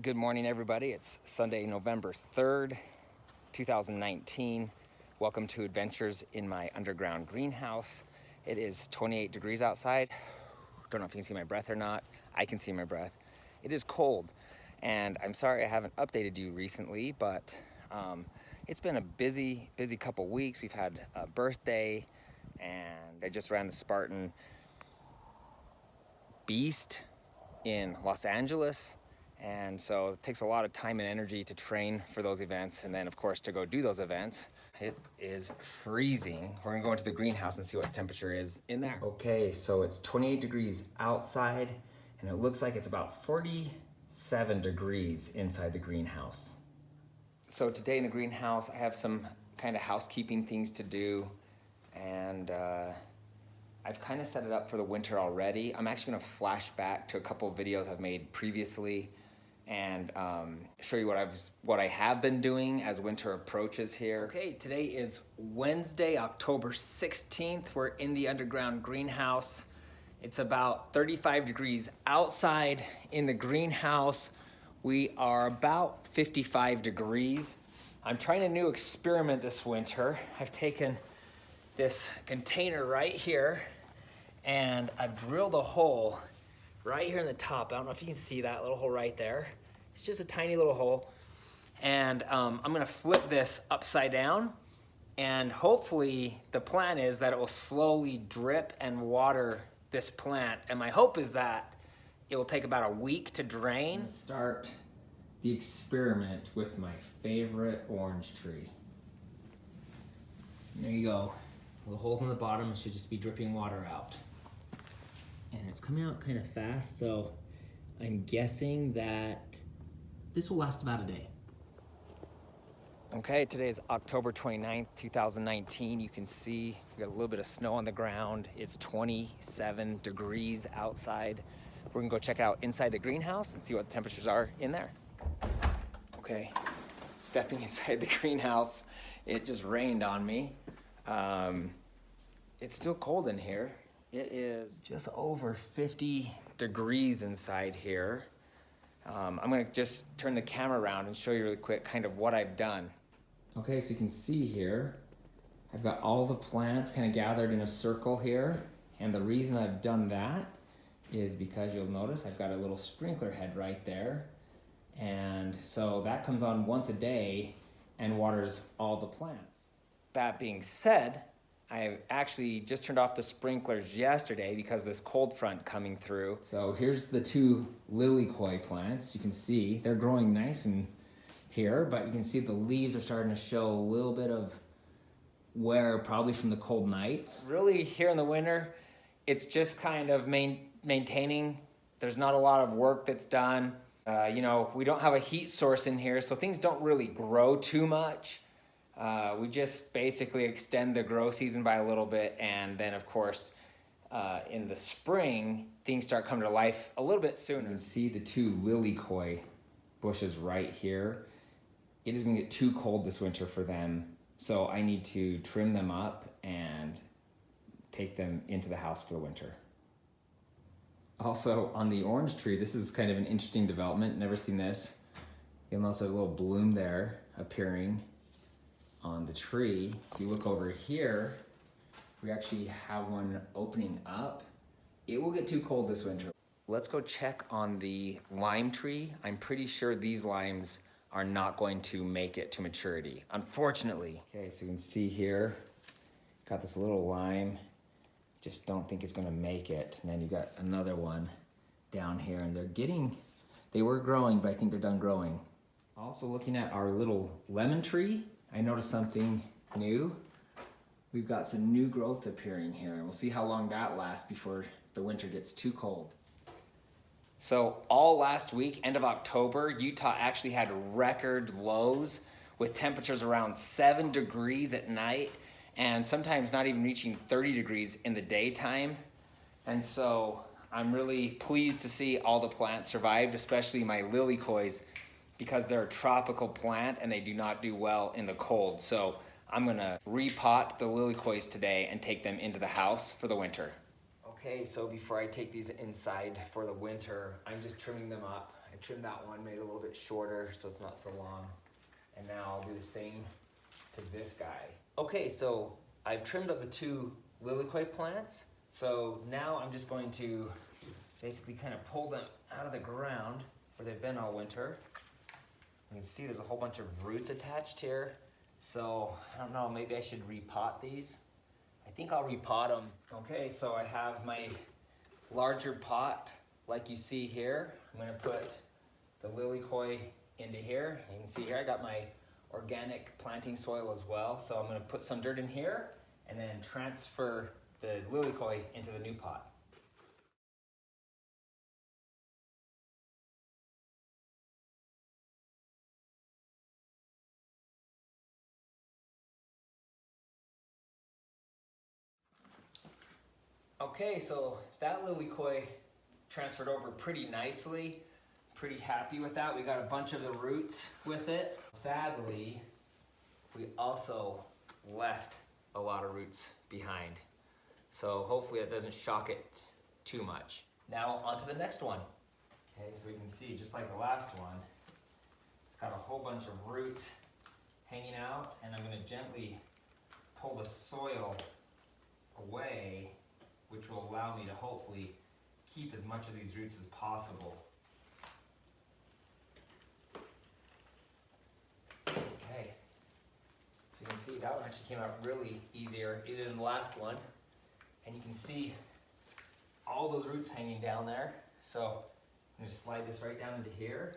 Good morning, everybody. It's Sunday, November 3rd, 2019. Welcome to Adventures in my underground greenhouse. It is 28 degrees outside. Don't know if you can see my breath or not. I can see my breath. It is cold, and I'm sorry I haven't updated you recently, but it's been a busy couple weeks. We've had a birthday, and I just ran the Spartan Beast in Los Angeles. And so it takes a lot of time and energy to train for those events, and then of course to go do those events. It is freezing. We're gonna go into the greenhouse and see what the temperature is in there. Okay, so it's 28 degrees outside, and it looks like it's about 47 degrees inside the greenhouse. So today in the greenhouse, I have some kind of housekeeping things to do, and I've kind of set it up for the winter already. I'm actually gonna flash back to a couple of videos I've made previously and show you what I have been doing as winter approaches here. Okay, today is Wednesday, October 16th. We're in the underground greenhouse. It's about 35 degrees outside. In the greenhouse, we are about 55 degrees. I'm trying a new experiment this winter. I've taken this container right here, and I've drilled a hole right here in the top. I don't know if you can see that little hole right there. It's just a tiny little hole. And I'm gonna flip this upside down, and hopefully the plan is that it will slowly drip and water this plant. And my hope is that it will take about a week to drain. Start the experiment with my favorite orange tree. There you go. Little holes in the bottom, it should just be dripping water out. And it's coming out kind of fast, so I'm guessing that this will last about a day. Okay, today is October 29th, 2019. You can see we got a little bit of snow on the ground. It's 27 degrees outside. We're gonna go check out inside the greenhouse and see what the temperatures are in there. Okay, stepping inside the greenhouse. It just rained on me. It's still cold in here. It is just over 50 degrees inside here. I'm gonna just turn the camera around and show you really quick kind of what I've done. Okay, so you can see here, I've got all the plants kind of gathered in a circle here. And the reason I've done that is because you'll notice I've got a little sprinkler head right there. And so that comes on once a day and waters all the plants. That being said, I actually just turned off the sprinklers yesterday because of this cold front coming through. So here's the two Lilikoi plants. You can see they're growing nice in here, but you can see the leaves are starting to show a little bit of wear, probably from the cold nights. Really, here in the winter, it's just kind of maintaining. There's not a lot of work that's done. You know, we don't have a heat source in here, so things don't really grow too much. We just basically extend the grow season by a little bit, and then of course in the spring things start coming to life a little bit sooner. You can see the two Lilikoi bushes right here. It is gonna get too cold this winter for them, so I need to trim them up and take them into the house for the winter. Also on the orange tree, this is kind of an interesting development. Never seen this. You'll notice a little bloom there appearing on the tree. If you look over here, we actually have one opening up. It will get too cold this winter. Let's go check on the lime tree. I'm pretty sure these limes are not going to make it to maturity, unfortunately. Okay, so you can see here, got this little lime. Just don't think it's gonna make it. And then you got another one down here, and they were growing, but I think they're done growing. Also looking at our little lemon tree, I noticed something new. We've got some new growth appearing here. We'll see how long that lasts before the winter gets too cold. So all last week, end of October, Utah actually had record lows with temperatures around 7 degrees at night, and sometimes not even reaching 30 degrees in the daytime. And so I'm really pleased to see all the plants survived, especially my Lilikois, because they're a tropical plant and they do not do well in the cold. So I'm gonna repot the Lilikois today and take them into the house for the winter. Okay, so before I take these inside for the winter, I'm just trimming them up. I trimmed that one, made it a little bit shorter so it's not so long. And now I'll do the same to this guy. Okay, so I've trimmed up the 2 Lilikoi plants. So now I'm just going to basically kind of pull them out of the ground where they've been all winter. You can see there's a whole bunch of roots attached here. So I don't know, maybe I should repot these. I think I'll repot them. Okay, so I have my larger pot like you see here. I'm gonna put the Lilikoi into here. You can see here I got my organic planting soil as well. So I'm gonna put some dirt in here and then transfer the Lilikoi into the new pot. Okay, so that Lilikoi transferred over pretty nicely. Pretty happy with that. We got a bunch of the roots with it. Sadly, we also left a lot of roots behind. So hopefully it doesn't shock it too much. Now on to the next one. Okay, so we can see just like the last one, it's got a whole bunch of roots hanging out, and I'm gonna gently pull the soil away, which will allow me to hopefully keep as much of these roots as possible. Okay, so you can see that one actually came out really easier than the last one. And you can see all those roots hanging down there. So I'm gonna slide this right down into here.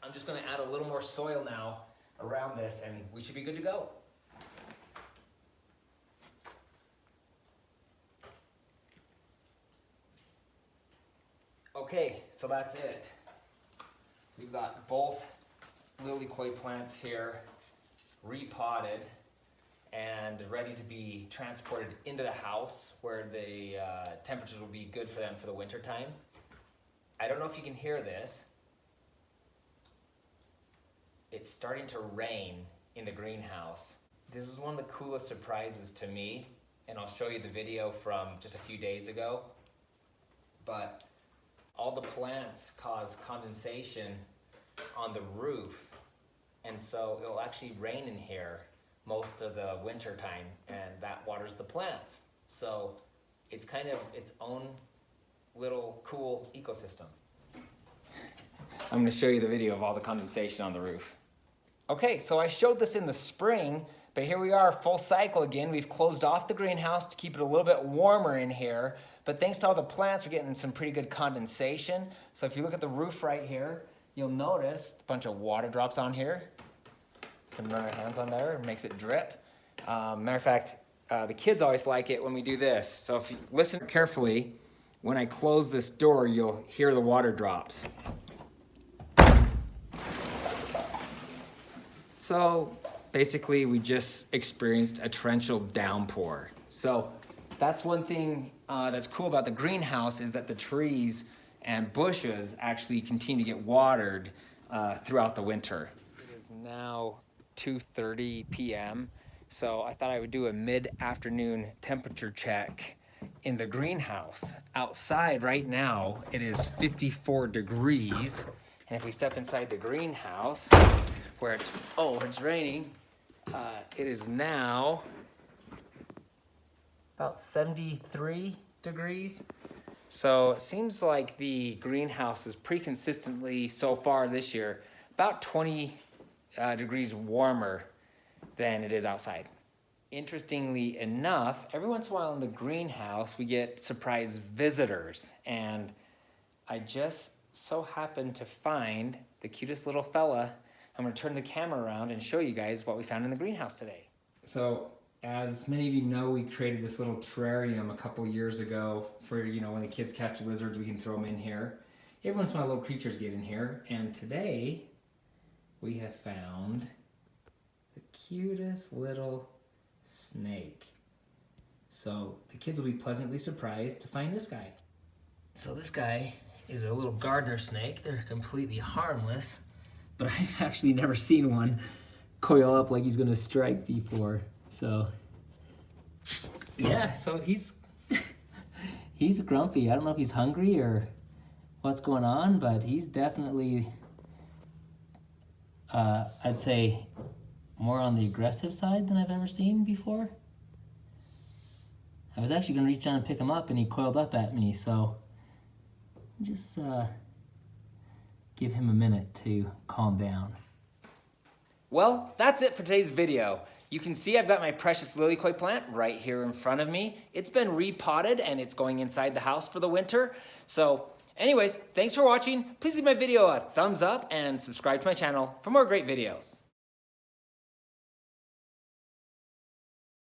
I'm just gonna add a little more soil now around this and we should be good to go. Okay, so that's it. We've got both Lilikoi plants here repotted and ready to be transported into the house where the temperatures will be good for them for the winter time. I don't know if you can hear this. It's starting to rain in the greenhouse. This is one of the coolest surprises to me, and I'll show you the video from just a few days ago. But all the plants cause condensation on the roof, and so it'll actually rain in here most of the winter time, and that waters the plants. So it's kind of its own little cool ecosystem. I'm going to show you the video of all the condensation on the roof. Okay, so I showed this in the spring, but here we are, full cycle again. We've closed off the greenhouse to keep it a little bit warmer in here, but thanks to all the plants, we're getting some pretty good condensation. So if you look at the roof right here, you'll notice a bunch of water drops on here. You can run our hands on there, it makes it drip. Matter of fact, the kids always like it when we do this. So if you listen carefully, when I close this door, you'll hear the water drops. So basically we just experienced a torrential downpour. So that's one thing that's cool about the greenhouse is that the trees and bushes actually continue to get watered throughout the winter. It is now 2:30 p.m. So I thought I would do a mid-afternoon temperature check in the greenhouse. Outside right now, it is 54 degrees. And if we step inside the greenhouse, where it's raining, it is now about 73 degrees. So it seems like the greenhouse is pretty consistently so far this year about 20 degrees warmer than it is outside. Interestingly enough, every once in a while in the greenhouse we get surprise visitors, and I just so happened to find the cutest little fella. I'm gonna turn the camera around and show you guys what we found in the greenhouse today. So as many of you know, we created this little terrarium a couple years ago for, when the kids catch lizards, we can throw them in here. Every once in a while little creatures get in here, and today we have found the cutest little snake. So the kids will be pleasantly surprised to find this guy. So this guy is a little gardener snake. They're completely harmless, but I've actually never seen one coil up like he's gonna strike before. So yeah, so he's He's grumpy. I don't know if he's hungry or what's going on, but he's definitely, I'd say, more on the aggressive side than I've ever seen before. I was actually going to reach down and pick him up, and he coiled up at me, so just give him a minute to calm down. Well, that's it for today's video. You can see I've got my precious Lilikoi plant right here in front of me. It's been repotted and it's going inside the house for the winter. So anyways, thanks for watching. Please give my video a thumbs up and subscribe to my channel for more great videos.